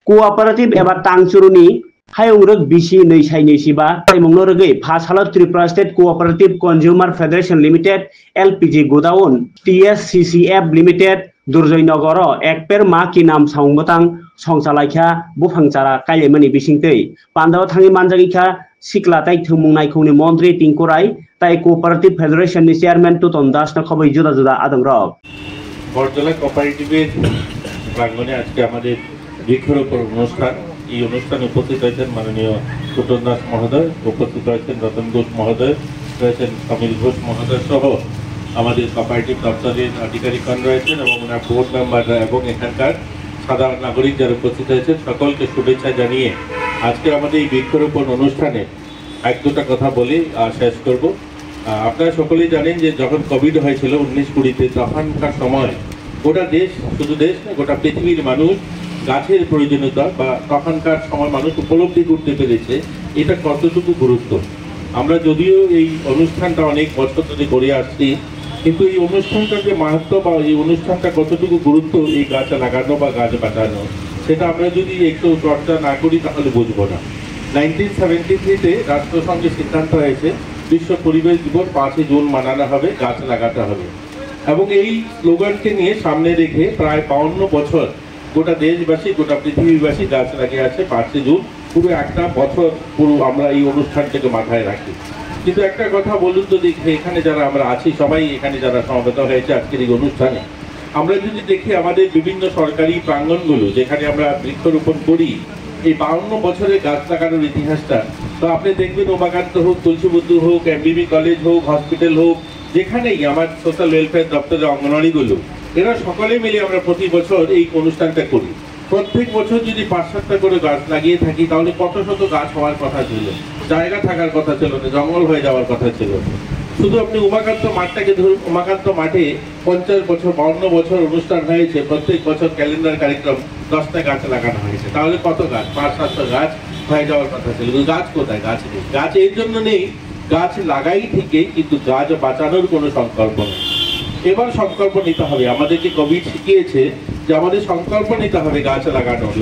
Cooperative एबा तांचुरुनि हायंरक बिसि नैसाय नैसिबा ताइमंनो रगै फासाल Tripura state cooperative consumer federation limited LPG godown TSCCF limited Durjoynagar एकपेर मा की नाम साउंबतां संसालायखा बुफांचारा कायलेमनि बिसिंतै पान्दाव थाङि मानजागिखा सिक्ला ताइ थुमुंनायखौनि मन्त्री टिंकुराय ताइ कोऑपरेटिव फेडरेशन नि चेयरमैन तुतन दास न खबै जुदा जुदा आदंरक বরতলা কোঅপারেটিভের প্রাঙ্গণে আজকে আমাদের বৃক্ষরোপণ অনুষ্ঠান। এই অনুষ্ঠানে উপস্থিত রয়েছেন মাননীয় তুতন দাস মহোদয়, উপস্থিত রয়েছেন রতন ঘোষ মহোদয়, রয়েছেন সমীর ঘোষ মহোদয় সহ আমাদের কোঅপারেটিভ দপ্তরের আধিকারিকগণ রয়েছেন এবং ওনার বোর্ড মেম্বাররা এবং এখানকার সাধারণ নাগরিক যারা উপস্থিত হয়েছেন সকলকে শুভেচ্ছা জানিয়ে আজকে আমাদের এই বৃক্ষরোপণ অনুষ্ঠানে এক দুটা কথা বলে শেষ করব। আপনারা সকলেই জানেন যে যখন কোভিড হয়েছিল 19-20-তে তখনকার সময় গোটা দেশ, শুধু দেশ না গোটা পৃথিবীর মানুষ গাছের প্রয়োজনীয়তা বা তখনকার সময় মানুষ উপলব্ধি করতে পেরেছে এটা কতটুকু গুরুত্ব। আমরা যদিও এই অনুষ্ঠানটা অনেক বছর ধরে করে আসছি, কিন্তু এই অনুষ্ঠানটার যে মাহাত্ম্য বা এই অনুষ্ঠানটা কতটুকু গুরুত্ব এই গাছ লাগানো বা গাছ বাঁচানো সেটা আমরা যদি একটু চর্চা না করি তাহলে বুঝবো না। 1973-তে রাষ্ট্রসংঘের সিদ্ধান্ত হয়েছে বিশ্ব পরিবেশ দিবস 5 জুন মানানো হবে, গাছ লাগাতে হবে এবং এই স্লোগানকে নিয়ে সামনে রেখে প্রায় 52 বছর গোটা দেশবাসী গোটা পৃথিবীবাসী গাছ লাগিয়ে আছে। 5 জুন পুরো একটা বছর পুরো আমরা এই অনুষ্ঠানটাকে মাথায় রাখি। কিন্তু একটা কথা বলুন তো দেখি, এখানে যারা আমরা আছি সবাই এখানে যারা সমবেত হয়েছে আজকের এই অনুষ্ঠানে, আমরা যদি দেখি আমাদের বিভিন্ন সরকারি প্রাঙ্গণগুলো যেখানে আমরা বৃক্ষরোপণ করি এই 52 বছরের গাছ লাগানোর ইতিহাসটা, তো আপনি দেখবেন উমাকান্ত হোক, তুলসীবুদ্ধ হোক, এমবিবি কলেজ হোক, হসপিটাল হোক, যেখানেই আমার সোশ্যাল ওয়েলফেয়ার দপ্তরের অঙ্গনওয়াড়িগুলো, এরা সকলে মিলে আমরা প্রতি বছর এই অনুষ্ঠানটা করি। প্রত্যেক বছর যদি 5-7টা করে গাছ লাগিয়ে থাকি তাহলে কত শত গাছ হওয়ার কথা ছিল, জায়গা থাকার কথা ছিল না, জঙ্গল হয়ে যাওয়ার কথা ছিল। শুধু আপনি উমাকান্ত মাঠটাকে ধরুন, উমাকান্ত মাঠে 50 বছর 52 বছর অনুষ্ঠান হয়েছে, প্রত্যেক বছর ক্যালেন্ডার কার্যক্রম 10টা গাছ লাগানো হয়েছে, তাহলে কত গাছ? 500-700 গাছ হয়ে যাওয়ার কথা ছিল। গাছ কোথায়? গাছ নেই। গাছ এই জন্য নেই, গাছ লাগাই ঠিকই কিন্তু গাছ বাঁচানোর কোনো সংকল্প নেই। এবার সংকল্প নিতে হবে, আমাদেরকে কোভিড শিখিয়েছে যে আমাদের সংকল্প নিতে হবে গাছ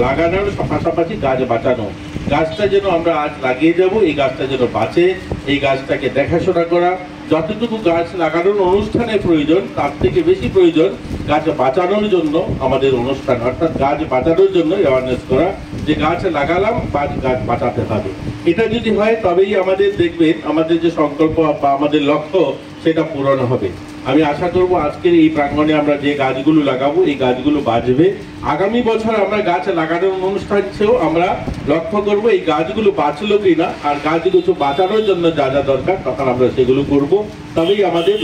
লাগানোর পাশাপাশি গাছ বাঁচানো। গাছটা যেন আমরা আজ লাগিয়ে যাব, এই গাছটা যেন বাঁচে, এই গাছটাকে দেখাশোনা করা। যতটুকু গাছ লাগানোর অনুষ্ঠানে প্রয়োজন তার থেকে বেশি প্রয়োজন গাছ বাঁচানোর জন্য আমাদের অনুষ্ঠান, অর্থাৎ গাছ বাঁচানোর জন্য অ্যাওয়ারনেস করা যে গাছ লাগালাম বা গাছ বাঁচাতে হবে। এটা যদি হয় তবেই আমাদের দেখবেন আমাদের যে সংকল্প বা আমাদের লক্ষ্য সেটা পূরণ হবে। আমি আশা করব আজকের এই প্রাঙ্গণে আমরা যে গাছগুলো লাগাবো এই গাছগুলো বাঁচবে। আগামী বছর আমরা গাছ লাগানোর অনুষ্ঠান চেয়েও আমরা লক্ষ্য করব এই গাছগুলো বাঁচলো কিনা, আর গাছগুলো বাঁচানোর জন্য যা যা দরকার তখন আমরা সেগুলো করব, তবেই আমাদের